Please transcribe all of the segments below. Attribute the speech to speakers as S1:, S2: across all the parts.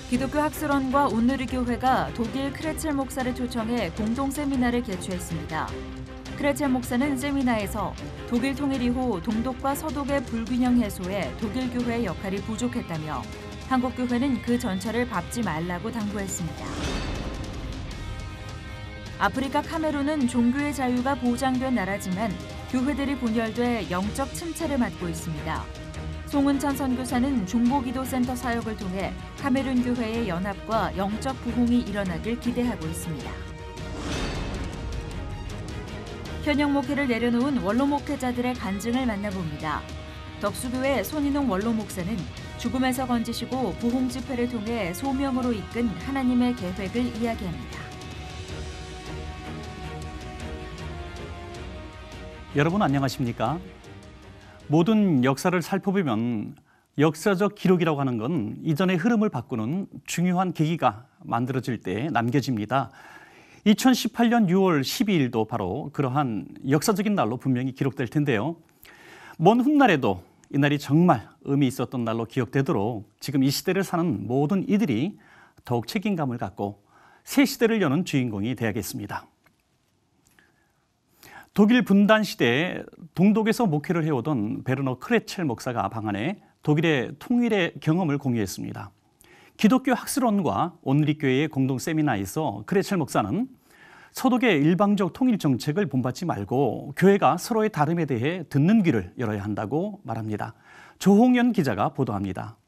S1: 기독교 학술원과 온누리교회가 독일 크레첼 목사를 초청해 공동 세미나를 개최했습니다. 크레첼 목사는 세미나에서 독일 통일 이후 동독과 서독의 불균형 해소에 독일 교회의 역할이 부족했다며 한국 교회는 그 전철을 밟지 말라고 당부했습니다. 아프리카 카메룬은 종교의 자유가 보장된 나라지만 교회들이 분열돼 영적 침체를 맞고 있습니다. 송은천 선교사는 중보기도센터 사역을 통해 카메룬 교회의 연합과 영적 부흥이 일어나길 기대하고 있습니다. 현역 목회를 내려놓은 원로 목회자들의 간증을 만나봅니다. 덕수교회 손인홍 원로 목사는 죽음에서 건지시고 부흥 집회를 통해 소명으로 이끈 하나님의 계획을 이야기합니다.
S2: 여러분 안녕하십니까? 모든 역사를 살펴보면 역사적 기록이라고 하는 건 이전의 흐름을 바꾸는 중요한 계기가 만들어질 때 남겨집니다. 2018년 6월 12일도 바로 그러한 역사적인 날로 분명히 기록될 텐데요. 먼 훗날에도 이날이 정말 의미 있었던 날로 기억되도록 지금 이 시대를 사는 모든 이들이 더욱 책임감을 갖고 새 시대를 여는 주인공이 되야겠습니다. 독일 분단 시대에 동독에서 목회를 해오던 베르너 크레첼 목사가 방한해 독일의 통일의 경험을 공유했습니다. 기독교 학술원과 온누리교회의 공동 세미나에서 크레첼 목사는 서독의 일방적 통일 정책을 본받지 말고 교회가 서로의 다름에 대해 듣는 귀를 열어야 한다고 말합니다. 조홍연 기자가 보도합니다.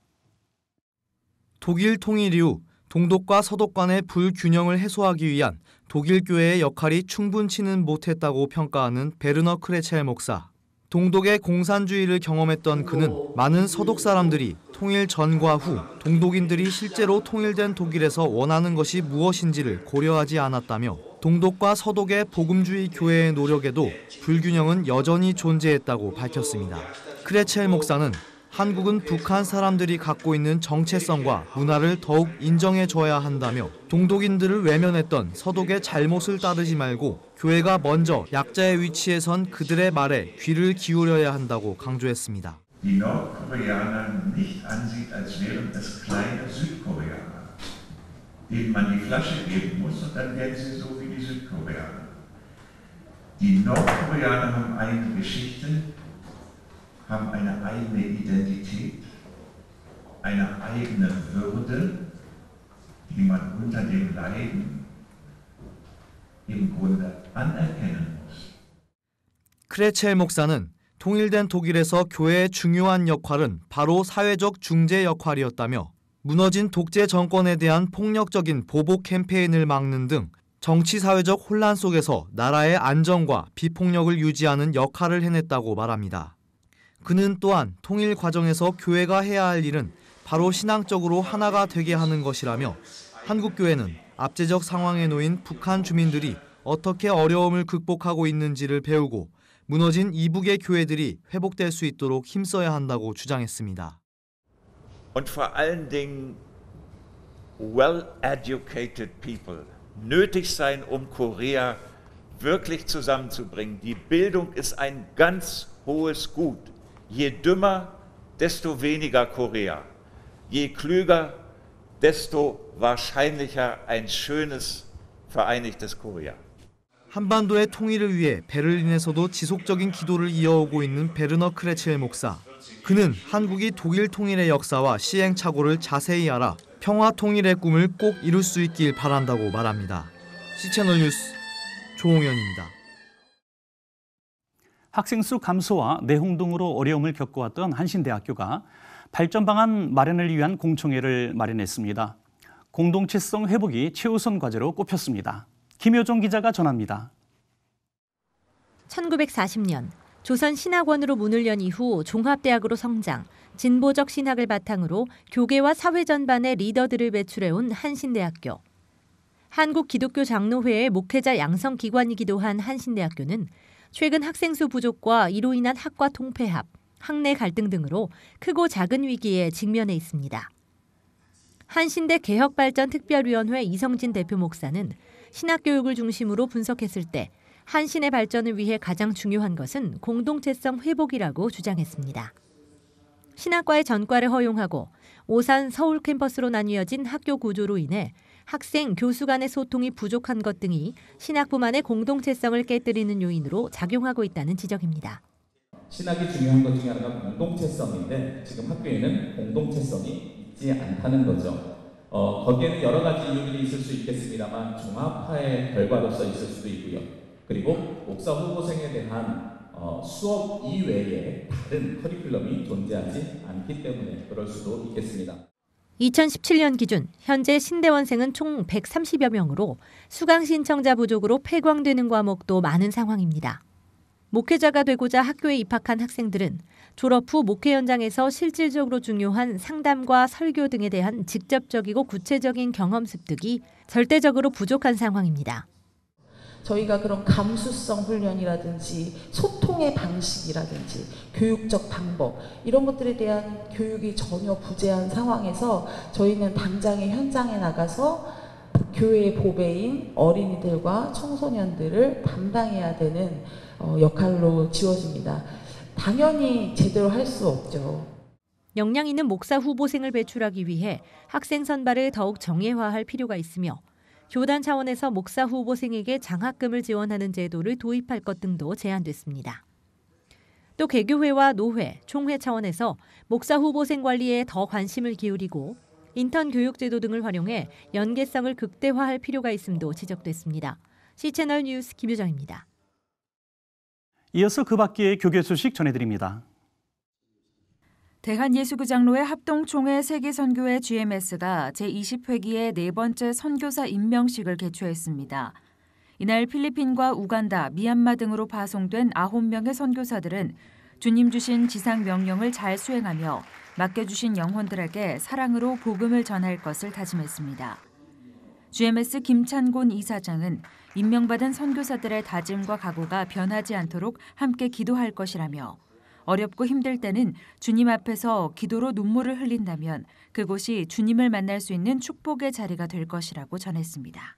S3: 독일 통일 이후 동독과 서독 간의 불균형을 해소하기 위한 독일 교회의 역할이 충분치는 못했다고 평가하는 베르너 크레첼 목사. 동독의 공산주의를 경험했던 그는 많은 서독 사람들이 통일 전과 후 동독인들이 실제로 통일된 독일에서 원하는 것이 무엇인지를 고려하지 않았다며 동독과 서독의 복음주의 교회의 노력에도 불균형은 여전히 존재했다고 밝혔습니다. 크레첼 목사는 한국은 북한 사람들이 갖고 있는 정체성과 문화를 더욱 인정해줘야 한다며 동독인들을 외면했던 서독의 잘못을 따르지 말고 교회가 먼저 약자의 위치에 선 그들의 말에 귀를 기울여야 한다고 강조했습니다.
S4: Die Nordkoreaner nicht ansieht, als wären es kleine Südkoreaner, denen man die Flasche geben muss und dann werden sie so wie die Südkoreaner. Die Nordkoreaner haben eine Geschichte, haben eine eigene Identität, eine eigene Würde, die man unter dem Leiden im Grunde anerkennen muss.
S3: 크레첼 목사는 통일된 독일에서 교회의 중요한 역할은 바로 사회적 중재 역할이었다며 무너진 독재 정권에 대한 폭력적인 보복 캠페인을 막는 등 정치-사회적 혼란 속에서 나라의 안정과 비폭력을 유지하는 역할을 해냈다고 말합니다. 그는 또한 통일 과정에서 교회가 해야 할 일은 바로 신앙적으로 하나가 되게 하는 것이라며 한국교회는 압제적 상황에 놓인 북한 주민들이 어떻게 어려움을 극복하고 있는지를 배우고 무너진 이북의 교회들이 회복될 수 있도록 힘써야 한다고 주장했습니다.
S5: Und vor allen Dingen well-educated people nötig sein, Korea wirklich zusammenzubringen. Die Bildung ist ein ganz hohes Gut. Je dümmer, desto weniger Korea. Je klüger, desto wahrscheinlicher ein schönes, vereinigtes Korea.
S3: 한반도의 통일을 위해 베를린에서도 지속적인 기도를 이어오고 있는 베르너 크레첼 목사. 그는 한국이 독일 통일의 역사와 시행착오를 자세히 알아 평화 통일의 꿈을 꼭 이룰 수 있길 바란다고 말합니다. C채널 뉴스 조홍현입니다.
S2: 학생 수 감소와 내홍 등으로 어려움을 겪어왔던 한신대학교가 발전 방안 마련을 위한 공청회를 마련했습니다. 공동체성 회복이 최우선 과제로 꼽혔습니다. 김효정 기자가 전합니다.
S6: 1940년 조선 신학원으로 문을 연 이후 종합대학으로 성장, 진보적 신학을 바탕으로 교계와 사회 전반의 리더들을 배출해온 한신대학교. 한국 기독교 장로회의 목회자 양성 기관이기도 한 한신대학교는 최근 학생 수 부족과 이로 인한 학과 통폐합, 학내 갈등 등으로 크고 작은 위기에 직면해 있습니다. 한신대 개혁발전특별위원회 이성진 대표 목사는 신학교육을 중심으로 분석했을 때 한신의 발전을 위해 가장 중요한 것은 공동체성 회복이라고 주장했습니다. 신학과의 전과를 허용하고 오산 서울 캠퍼스로 나뉘어진 학교 구조로 인해 학생, 교수 간의 소통이 부족한 것 등이 신학부만의 공동체성을 깨뜨리는 요인으로 작용하고 있다는 지적입니다.
S7: 신학이 중요한 것 중에 하나가 공동체성인데 지금 학교에는 공동체성이 있지 않다는 거죠. 거기에는 여러 가지 이유들이 있을 수 있겠습니다만 종합화의 결과로서 있을 수도 있고요. 그리고 목사 후보생에 대한 수업 이외에 다른 커리큘럼이 존재하지 않기 때문에 그럴 수도 있겠습니다.
S6: 2017년 기준 현재 신대원생은 총 130여 명으로 수강 신청자 부족으로 폐광되는 과목도 많은 상황입니다. 목회자가 되고자 학교에 입학한 학생들은 졸업 후 목회 현장에서 실질적으로 중요한 상담과 설교 등에 대한 직접적이고 구체적인 경험 습득이 절대적으로 부족한 상황입니다.
S8: 저희가 그런 감수성 훈련이라든지 소통의 방식이라든지 교육적 방법 이런 것들에 대한 교육이 전혀 부재한 상황에서 저희는 당장의 현장에 나가서 교회의 보배인 어린이들과 청소년들을 담당해야 되는 역할로 지워집니다. 당연히 제대로 할 수 없죠.
S6: 역량 있는 목사 후보생을 배출하기 위해 학생 선발을 더욱 정예화할 필요가 있으며 교단 차원에서 목사 후보생에게 장학금을 지원하는 제도를 도입할 것 등도 제안됐습니다. 또 개교회와 노회, 총회 차원에서 목사 후보생 관리에 더 관심을 기울이고 인턴 교육 제도 등을 활용해 연계성을 극대화할 필요가 있음도 지적됐습니다. C채널 뉴스 김유정입니다.
S2: 이어서 그 밖의 교계 소식 전해드립니다.
S1: 대한예수교장로회 합동총회 세계선교회 GMS가 제20회기의 네 번째 선교사 임명식을 개최했습니다. 이날 필리핀과 우간다, 미얀마 등으로 파송된 9명의 선교사들은 주님 주신 지상 명령을 잘 수행하며 맡겨주신 영혼들에게 사랑으로 복음을 전할 것을 다짐했습니다. GMS 김찬곤 이사장은 임명받은 선교사들의 다짐과 각오가 변하지 않도록 함께 기도할 것이라며 어렵고 힘들 때는 주님 앞에서 기도로 눈물을 흘린다면 그곳이 주님을 만날 수 있는 축복의 자리가 될 것이라고 전했습니다.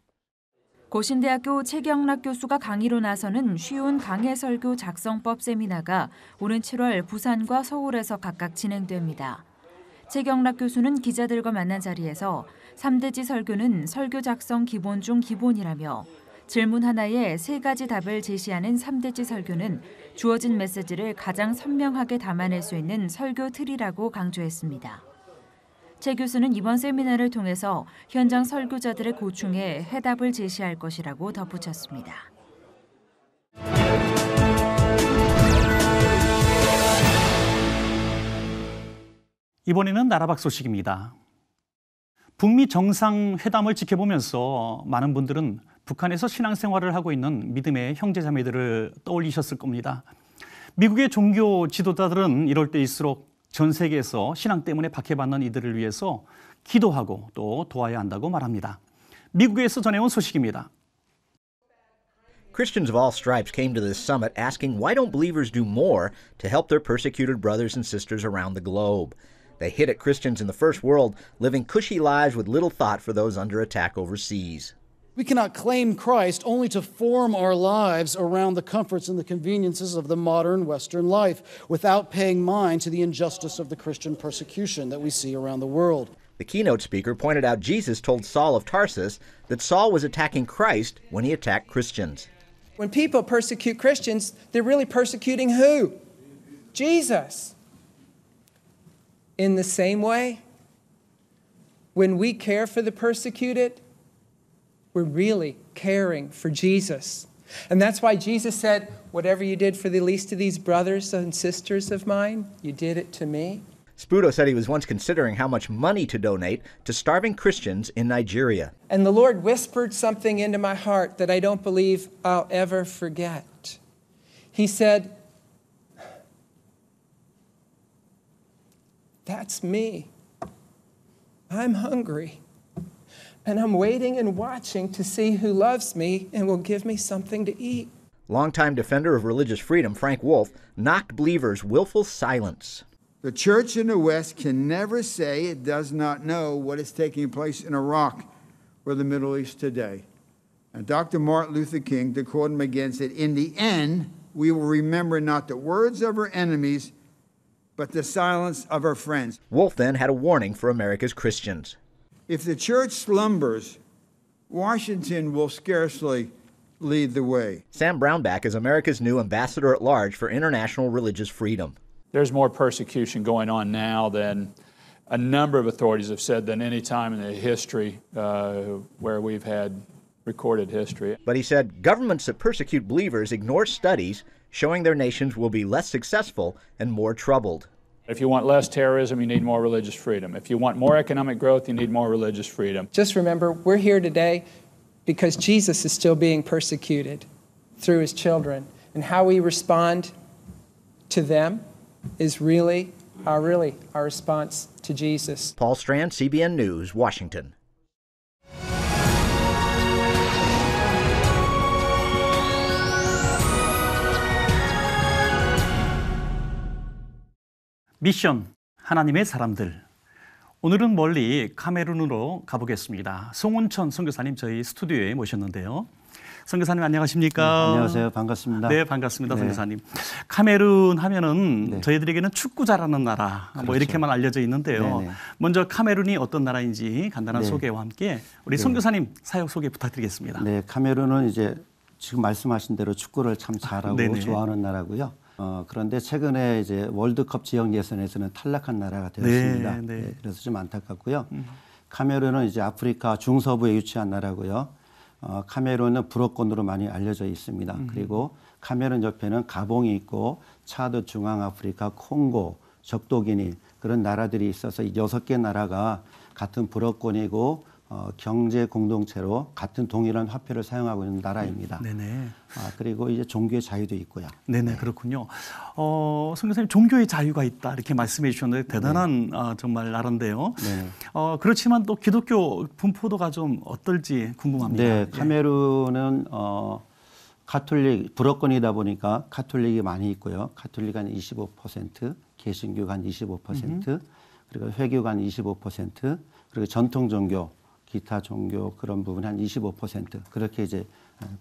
S1: 고신대학교 최경락 교수가 강의로 나서는 쉬운 강해설교 작성법 세미나가 오는 7월 부산과 서울에서 각각 진행됩니다. 최경락 교수는 기자들과 만난 자리에서 3대지 설교는 설교 작성 기본 중 기본이라며 질문 하나에 3가지 답을 제시하는 3대지 설교는 주어진 메시지를 가장 선명하게 담아낼 수 있는 설교 틀이라고 강조했습니다. 최 교수는 이번 세미나를 통해서 현장 설교자들의 고충에 해답을 제시할 것이라고 덧붙였습니다.
S2: 이번에는 나라 밖 소식입니다. 북미 정상회담을 지켜보면서 많은 분들은 북한에서 신앙생활을 하고 있는 믿음의 형제자매들을 떠올리셨을 겁니다. 미국의 종교 지도자들은 이럴 때일수록 전 세계에서 신앙 때문에 박해받는 이들을 위해서 기도하고 또 도와야 한다고 말합니다. 미국에서 전해온 소식입니다.
S9: Christians of all stripes came to this summit asking why don't believers do more to help their persecuted brothers and sisters around the globe. They hit at Christians in the first world living cushy lives with little thought for those under attack overseas.
S10: We cannot claim Christ only to form our lives around the comforts and the conveniences of the modern Western life without paying mind to the injustice of the Christian persecution that we see around the world.
S9: The keynote speaker pointed out Jesus told Saul of Tarsus that Saul was attacking Christ when he attacked Christians.
S11: When people persecute Christians, they're really persecuting who? Jesus. In the same way, when we care for the persecuted, we're really caring for Jesus. And that's why Jesus said, whatever you did for the least of these brothers and sisters of mine, you did it to me.
S9: Spudo said he was once considering how much money to donate to starving Christians in Nigeria.
S11: And the Lord whispered something into my heart that I don't believe I'll ever forget. He said, that's me. I'm hungry. And I'm waiting and watching to see who loves me and will give me something to eat.
S9: Longtime defender of religious freedom, Frank Wolf, knocked believers' willful silence.
S12: The church in the West can never say it does not know what is taking place in Iraq or the Middle East today. And Dr. Martin Luther King, to quote him again, said, in the end, we will remember not the words of our enemies, but the silence of our friends.
S9: Wolf then had a warning for America's Christians.
S12: If the church slumbers, Washington will scarcely lead the way.
S9: Sam Brownback is America's new ambassador at large for international religious freedom.
S13: There's more persecution going on now than a number of authorities have said than any time in the history where we've had recorded history.
S9: But he said governments that persecute believers ignore studies showing their nations will be less successful and more troubled.
S13: If you want less terrorism, you need more religious freedom. If you want more economic growth, you need more religious freedom.
S11: Just remember, we're here today because Jesus is still being persecuted through his children. And how we respond to them is really our response to Jesus.
S9: Paul Strand, CBN News, Washington.
S2: 미션 하나님의 사람들. 오늘은 멀리 카메룬으로 가보겠습니다. 송은천 선교사님 저희 스튜디오에 모셨는데요. 선교사님 안녕하십니까?
S14: 네, 안녕하세요. 반갑습니다.
S2: 네, 반갑습니다.
S14: 네.
S2: 선교사님. 카메룬 하면은
S14: 네.
S2: 저희들에게는 축구 잘하는 나라
S14: 그렇죠.
S2: 뭐 이렇게만 알려져 있는데요.
S14: 네네.
S2: 먼저 카메룬이 어떤 나라인지 간단한
S14: 네.
S2: 소개와 함께 우리
S14: 네.
S2: 선교사님 사역 소개 부탁드리겠습니다.
S14: 네, 카메룬은 이제 지금 말씀하신 대로 축구를 참 잘하고
S2: 네네.
S14: 좋아하는 나라고요. 그런데 최근에 이제 월드컵 지역 예선에서는 탈락한 나라가 되었습니다.
S2: 네, 네.
S14: 네, 그래서 좀 안타깝고요. 카메룬은 이제 아프리카 중서부에 위치한 나라고요. 카메룬은 불어권으로 많이 알려져 있습니다. 그리고 카메룬 옆에는 가봉이 있고 차드, 중앙아프리카, 콩고, 적도기니 그런 나라들이 있어서 이 6개 나라가 같은 불어권이고 경제 공동체로 같은 동일한 화폐를 사용하고 있는 나라입니다.
S2: 네네.
S14: 그리고 이제 종교의 자유도 있고요.
S2: 네네, 그렇군요. 선교사님 종교의 자유가 있다 이렇게 말씀해 주셨는데 대단한 정말 나라인데요.
S14: 네.
S2: 그렇지만 또 기독교 분포도가 좀 어떨지 궁금합니다.
S14: 네, 카메룬은 가톨릭 불어권이다 보니까 가톨릭이 많이 있고요. 가톨릭 한 25%, 개신교가 한 25%, 그리고 회교가 한 25%, 그리고 전통 종교, 기타 종교 그런 부분 한 25% 그렇게 이제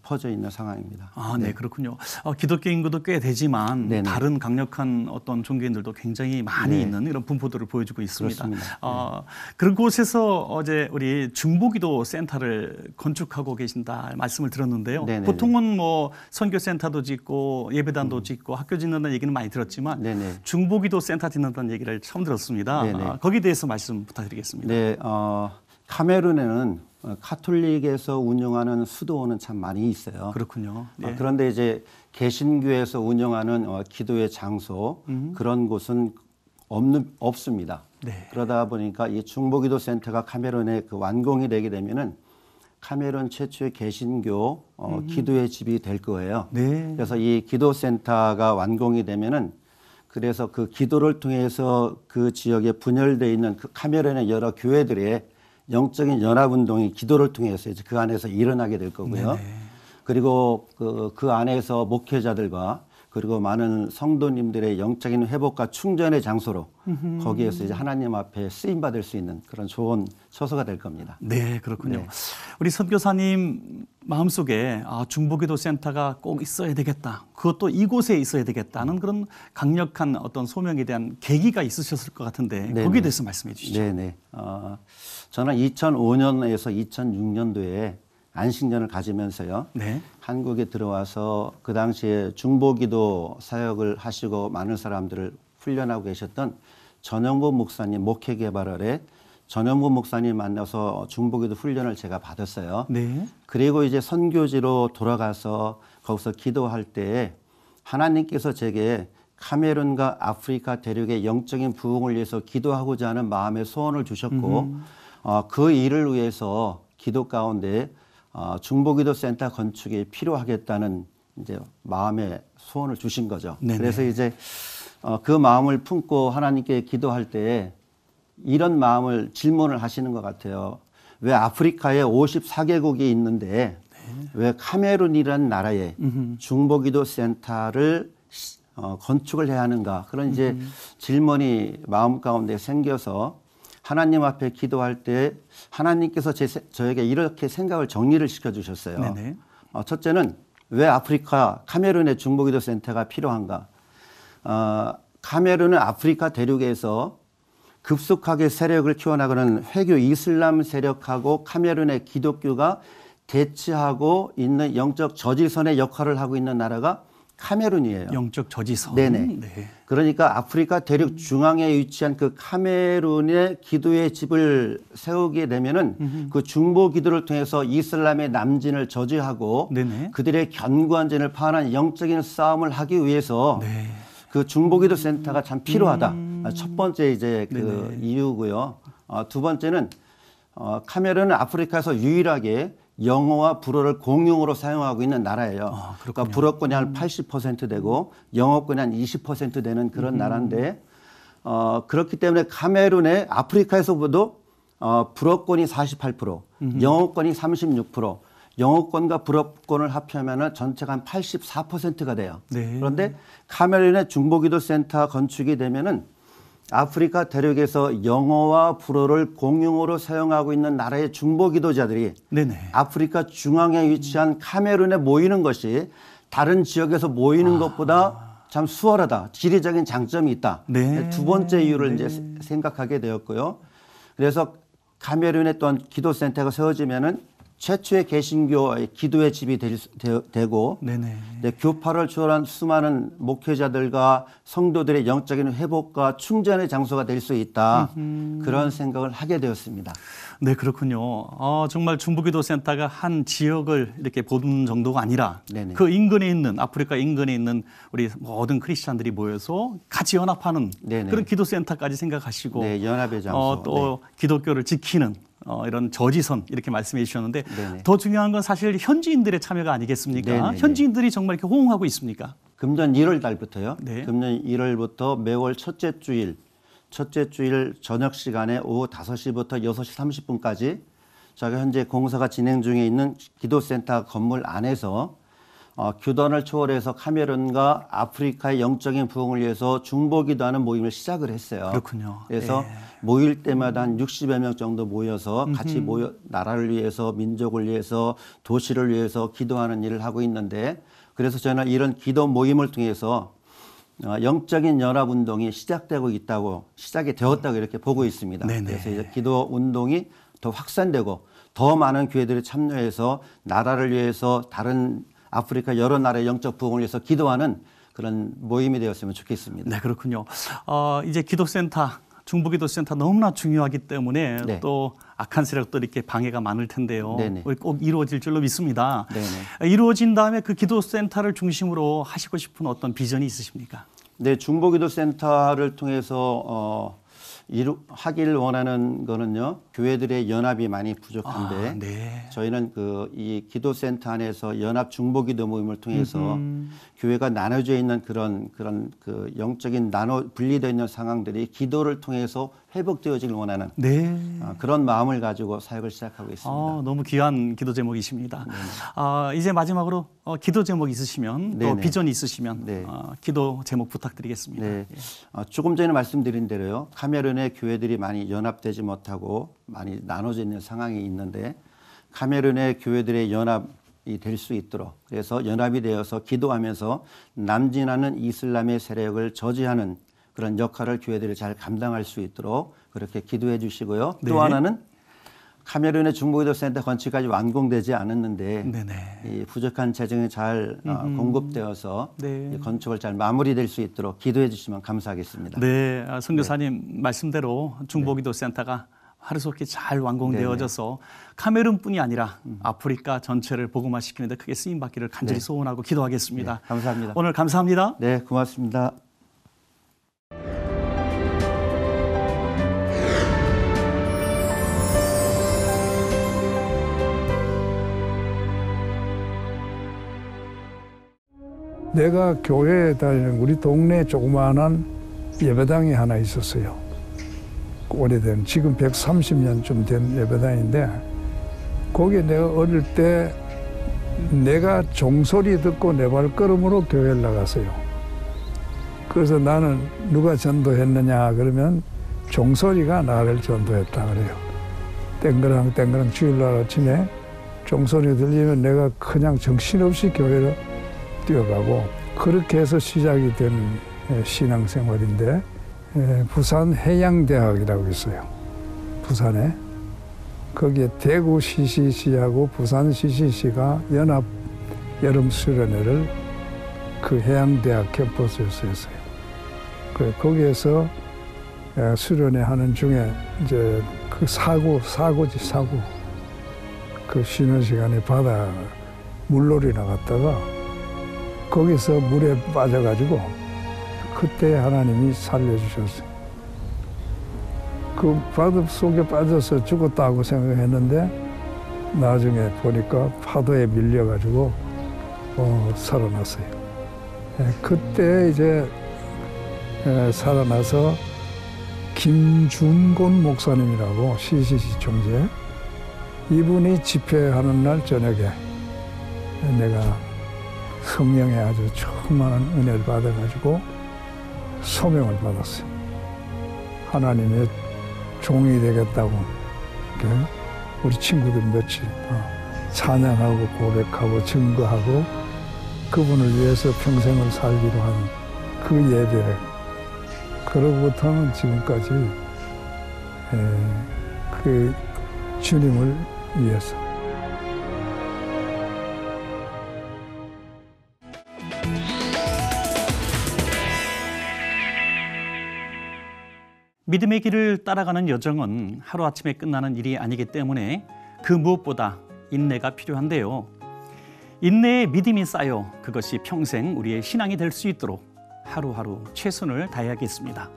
S14: 퍼져 있는 상황입니다.
S2: 네, 그렇군요. 기독교 인구도 꽤 되지만
S14: 네네.
S2: 다른 강력한 어떤 종교인들도 굉장히 많이
S14: 네.
S2: 있는 이런 분포도를 보여주고 있습니다.
S14: 그렇습니다.
S2: 그런 곳에서 어제 우리 중보기도 센터를 건축하고 계신다 말씀을 들었는데요.
S14: 네네네.
S2: 보통은 뭐 선교센터도 짓고 예배단도 짓고 학교 짓는다는 얘기는 많이 들었지만
S14: 네네.
S2: 중보기도 센터 짓는다는 얘기를 처음 들었습니다.
S14: 네네.
S2: 거기에 대해서 말씀 부탁드리겠습니다.
S14: 네, 카메룬에는 카톨릭에서 운영하는 수도원은 참 많이 있어요.
S2: 그렇군요. 네.
S14: 그런데 이제 개신교에서 운영하는 기도의 장소 그런 곳은 없습니다.
S2: 네.
S14: 그러다 보니까 이 중보기도 센터가 카메룬에 완공이 되게 되면은 카메룬 최초의 개신교 기도의 집이 될 거예요.
S2: 네.
S14: 그래서 이 기도 센터가 완공이 되면은 그래서 그 기도를 통해서 그 지역에 분열되어 있는 그 카메룬의 여러 교회들의 영적인 연합운동이 기도를 통해서 이제 그 안에서 일어나게 될 거고요.
S2: 네네.
S14: 그리고 그 안에서 목회자들과 그리고 많은 성도님들의 영적인 회복과 충전의 장소로 거기에서 이제 하나님 앞에 쓰임 받을 수 있는 그런 좋은 처소가 될 겁니다.
S2: 네, 그렇군요.
S14: 네.
S2: 우리 선교사님 마음속에 중보기도 센터가 꼭 있어야 되겠다. 그것도 이곳에 있어야 되겠다는 그런 강력한 어떤 소명에 대한 계기가 있으셨을 것 같은데
S14: 네네.
S2: 거기에 대해서 말씀해 주시죠.
S14: 네네. 저는 2005년에서 2006년도에 안식년을 가지면서요.
S2: 네.
S14: 한국에 들어와서 그 당시에 중보기도 사역을 하시고 많은 사람들을 훈련하고 계셨던 전영보 목사님 목회개발을에 전영보 목사님 만나서 중보기도 훈련을 제가 받았어요.
S2: 네.
S14: 그리고 이제 선교지로 돌아가서 거기서 기도할 때 하나님께서 제게 카메룬과 아프리카 대륙의 영적인 부흥을 위해서 기도하고자 하는 마음의 소원을 주셨고 그 일을 위해서 기도 가운데 중보기도 센터 건축이 필요하겠다는 이제 마음의 소원을 주신 거죠.
S2: 네네.
S14: 그래서 이제 그 마음을 품고 하나님께 기도할 때 이런 마음을 질문을 하시는 것 같아요. 왜 아프리카에 54개국이 있는데 왜 카메룬이라는 나라에 중보기도 센터를 건축을 해야 하는가 그런 이제 질문이 마음 가운데 생겨서 하나님 앞에 기도할 때 하나님께서 저에게 이렇게 생각을 정리를 시켜주셨어요.
S2: 네네.
S14: 첫째는 왜 아프리카 카메룬의 중보기도 센터가 필요한가? 카메룬은 아프리카 대륙에서 급속하게 세력을 키워나가는 회교 이슬람 세력하고 카메룬의 기독교가 대치하고 있는 영적 저지선의 역할을 하고 있는 나라가 카메룬이에요.
S2: 영적 저지선.
S14: 네네.
S2: 네.
S14: 그러니까 아프리카 대륙 중앙에 위치한 그 카메룬의 기도의 집을 세우게 되면은 그 중보 기도를 통해서 이슬람의 남진을 저지하고
S2: 네네.
S14: 그들의 견고한 진을 파하는 영적인 싸움을 하기 위해서
S2: 네.
S14: 그 중보기도 센터가 참 필요하다. 첫 번째 이제 그
S2: 네네.
S14: 이유고요. 두 번째는 카메룬은 아프리카에서 유일하게 영어와 불어를 공용으로 사용하고 있는 나라예요. 그러니까 불어권이 한 80% 되고 영어권이 한 20% 되는 그런 나라인데 그렇기 때문에 카메룬의 아프리카에서도 불어권이 48%, 영어권이 36%, 영어권과 불어권을 합하면 전체가 한 84%가 돼요.
S2: 네.
S14: 그런데 카메룬의 중보기도 센터 건축이 되면은 아프리카 대륙에서 영어와 불어를 공용으로 사용하고 있는 나라의 중보기도자들이
S2: 네네.
S14: 아프리카 중앙에 위치한 카메룬에 모이는 것이 다른 지역에서 모이는 것보다 참 수월하다. 지리적인 장점이 있다.
S2: 네.
S14: 두 번째 이유를 이제 생각하게 되었고요. 그래서 카메룬에 또한 기도센터가 세워지면은 최초의 개신교의 기도의 집이 되고
S2: 네네.
S14: 교파를 초월한 수많은 목회자들과 성도들의 영적인 회복과 충전의 장소가 될 수 있다. 그런 생각을 하게 되었습니다.
S2: 네, 그렇군요. 정말 중보기도센터가 한 지역을 이렇게 보는 정도가 아니라
S14: 네네.
S2: 그 인근에 있는 아프리카 인근에 있는 우리 모든 크리스찬들이 모여서 같이 연합하는
S14: 네네.
S2: 그런 기도센터까지 생각하시고
S14: 네, 연합의 장소.
S2: 또 기독교를 지키는 이런 저지선 이렇게 말씀해 주셨는데
S14: 네네.
S2: 더 중요한 건 사실 현지인들의 참여가 아니겠습니까?
S14: 네네네.
S2: 현지인들이 정말 이렇게 호응하고 있습니까?
S14: 금년 1월 달부터요.
S2: 네.
S14: 금년 1월부터 매월 첫째 주일 저녁 시간에 오후 5시부터 6시 30분까지 저희가 현재 공사가 진행 중에 있는 기도센터 건물 안에서 교단을 초월해서 카메룬과 아프리카의 영적인 부흥을 위해서 중보기도하는 모임을 시작을 했어요.
S2: 그렇군요.
S14: 그래서 모일 때마다 한 60여 명 정도 모여서 같이 나라를 위해서, 민족을 위해서, 도시를 위해서 기도하는 일을 하고 있는데, 그래서 저는 이런 기도 모임을 통해서 영적인 연합 운동이 시작이 되었다고 이렇게 보고 있습니다.
S2: 네네.
S14: 그래서 이제 기도 운동이 더 확산되고 더 많은 교회들이 참여해서 나라를 위해서 다른 아프리카 여러 나라의 영적 부흥을 위해서 기도하는 그런 모임이 되었으면 좋겠습니다.
S2: 네, 그렇군요. 이제 기도센터, 중보기도센터 너무나 중요하기 때문에
S14: 네.
S2: 또 악한 세력들이 이렇게 방해가 많을 텐데요.
S14: 네네.
S2: 꼭 이루어질 줄로 믿습니다.
S14: 네네.
S2: 이루어진 다음에 그 기도센터를 중심으로 하시고 싶은 어떤 비전이 있으십니까?
S14: 네, 중보기도센터를 통해서 하길 원하는 거는요, 교회들의 연합이 많이 부족한데,
S2: 네.
S14: 저희는 이 기도센터 안에서 연합 중보기도 모임을 통해서 교회가 나눠져 있는 그런 그 영적인 분리되어 있는 상황들이 기도를 통해서 회복되어지길 원하는
S2: 네.
S14: 그런 마음을 가지고 사역을 시작하고 있습니다.
S2: 너무 귀한 기도 제목이십니다. 이제 마지막으로 기도 제목 있으시면 또
S14: 네네.
S2: 비전이 있으시면
S14: 네.
S2: 기도 제목 부탁드리겠습니다.
S14: 네. 조금 전에 말씀드린 대로요. 카메룬의 교회들이 많이 연합되지 못하고 많이 나눠져 있는 상황이 있는데 카메룬의 교회들의 연합이 될 수 있도록 그래서 연합이 되어서 기도하면서 남진하는 이슬람의 세력을 저지하는 그런 역할을 교회들이 잘 감당할 수 있도록 그렇게 기도해 주시고요.
S2: 네.
S14: 또 하나는 카메룬의 중보기도센터 건축까지 완공되지 않았는데
S2: 네네.
S14: 이 부족한 재정이 잘 공급되어서
S2: 네.
S14: 이 건축을 잘 마무리될 수 있도록 기도해 주시면 감사하겠습니다.
S2: 네, 선교사님 말씀대로 중보기도센터가 하루속히 잘 완공되어져서 카메룬뿐이 아니라 아프리카 전체를 복음화시키는 데 크게 쓰임받기를 간절히
S14: 네.
S2: 소원하고 기도하겠습니다.
S14: 네, 감사합니다.
S2: 오늘 감사합니다.
S14: 네, 고맙습니다.
S15: 내가 교회에 다니는 우리 동네에 조그마한 예배당이 하나 있었어요. 오래된, 지금 130년쯤 된 예배당인데 거기에 내가 어릴 때 내가 종소리 듣고 내 발걸음으로 교회를 나갔어요. 그래서 나는 누가 전도했느냐 그러면 종소리가 나를 전도했다 그래요. 땡그랑 땡그랑 주일날 아침에 종소리 들리면 내가 그냥 정신없이 교회를 뛰어가고 그렇게 해서 시작이 된 신앙생활인데 부산 해양대학이라고 있어요. 부산에. 거기에 대구 CCC하고 부산 CCC가 연합 여름 수련회를 그 해양대학 캠퍼스에서 했어요. 그래 거기에서 수련회 하는 중에 이제 그 사고. 그 쉬는 시간에 바다 물놀이 나갔다가 거기서 물에 빠져가지고 그때 하나님이 살려주셨어요. 그 바다 속에 빠져서 죽었다고 생각했는데 나중에 보니까 파도에 밀려가지고 살아났어요. 그때 이제 살아나서 김준곤 목사님이라고 CCC 총재, 이분이 집회하는 날 저녁에 내가 성령의 아주 충만한 은혜를 받아가지고 소명을 받았어요. 하나님의 종이 되겠다고 우리 친구들 며칠 찬양하고 고백하고 증거하고 그분을 위해서 평생을 살기로 한 그 예배를, 그로부터는 지금까지 그 주님을 위해서.
S2: 믿음의 길을 따라가는 여정은 하루아침에 끝나는 일이 아니기 때문에 그 무엇보다 인내가 필요한데요. 인내에 믿음이 쌓여 그것이 평생 우리의 신앙이 될 수 있도록 하루하루 최선을 다해야겠습니다.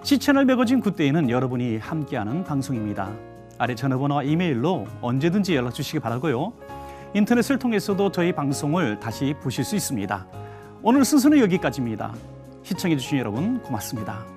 S2: 시채널 매거진 굿데이는 여러분이 함께하는 방송입니다. 아래 전화번호와 이메일로 언제든지 연락 주시기 바라고요. 인터넷을 통해서도 저희 방송을 다시 보실 수 있습니다. 오늘 순서는 여기까지입니다. 시청해 주신 여러분 고맙습니다.